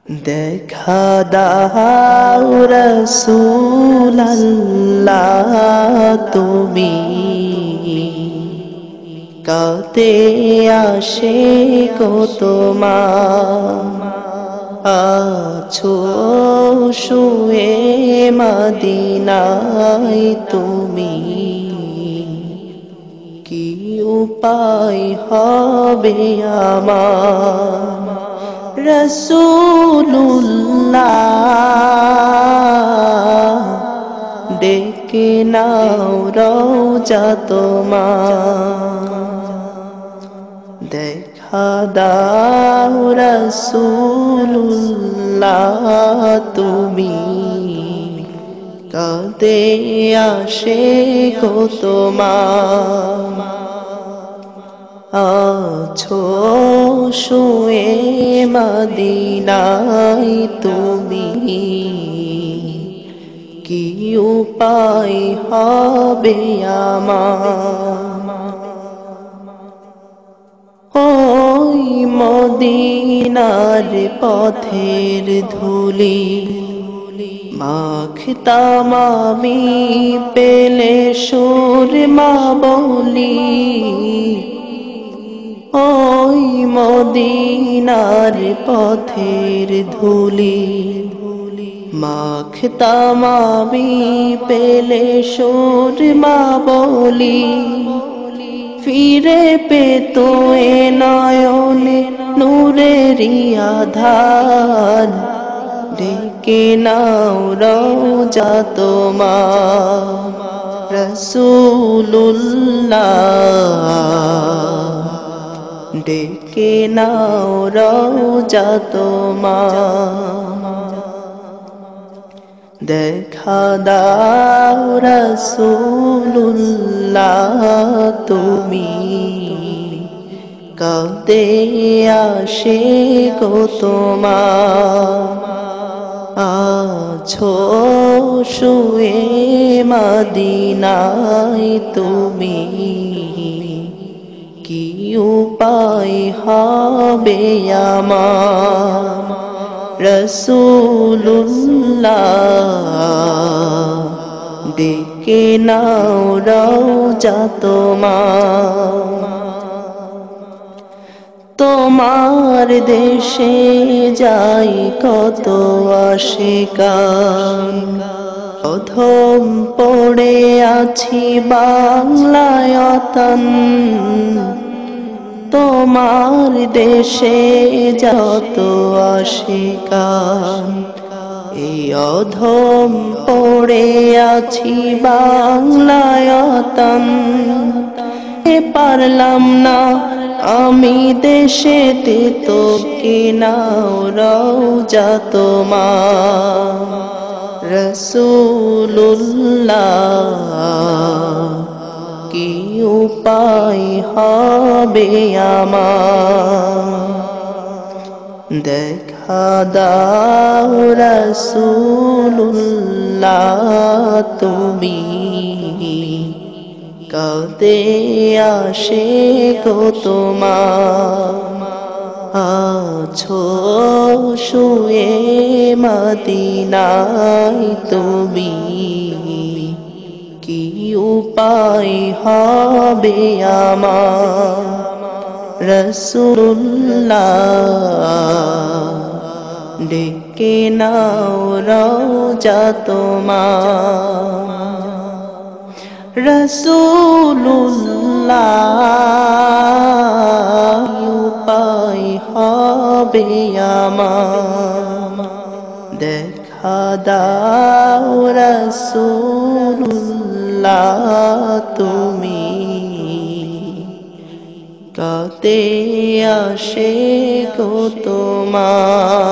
দেখা দাও রাসূলুল্লাহ তুমি কাতে আসে গো তোমার আছো শুয়ে মদিনায় তুমি কি উপায় হবে আমার রাসূলুল্লাহ ডেকে নাও রওজা তোমার দেখা দাও রাসূলুল্লাহ তুমি কাঁদে আসে গো তোমার আছো শুয়ে মদিনায় তুমি কি উপায় হবে আমার ওই মদিনার পথের ধুলি মাখতাম আমি পেলে সুরমা বলি ওই মদিনার পথের ধুলি মাখতাম আমি পেলে সুরমা বলি ফিরে পেত এ নয়নে নূরেরি আধার ডেকে নাও রওজা তোমার রাসূলুল্লাহ ডেকে নাও রওজা তোমার দেখা দাও রাসূলুল্লাহ তুমি কাঁদে আসে গো তোমার আছো শুয়ে মদিনায় তুমি কি উপায় হবে আমার রাসূলুল্লাহ ডেকে নাও রওজা তোমার তোমার দেশে যাই কত আশিকান অধম পড়ে আছি বাংলায় অতন তোমার দেশে যত আশিকান এই অধম পড়ে আছি বাংলায় অতন পারলাম না আমি দেশেতে তো কিনাও রওজা তোমার রাসূলুল্লাহ কি উপায় হবে আমার দেখা দাও রাসূলুল্লাহ তুমি কাঁদে আসে গো তোমার আছো শুয়ে মদিনায় তুমি কি উপায় হবে আমার রাসূলুল্লাহ ডেকে নাও রওজা তোমার রাসূলুল্লাহ উপায় হবে আমার দেখা দাও রাসূলুল্লাহ তুমি কাঁদে আসে গো তোমার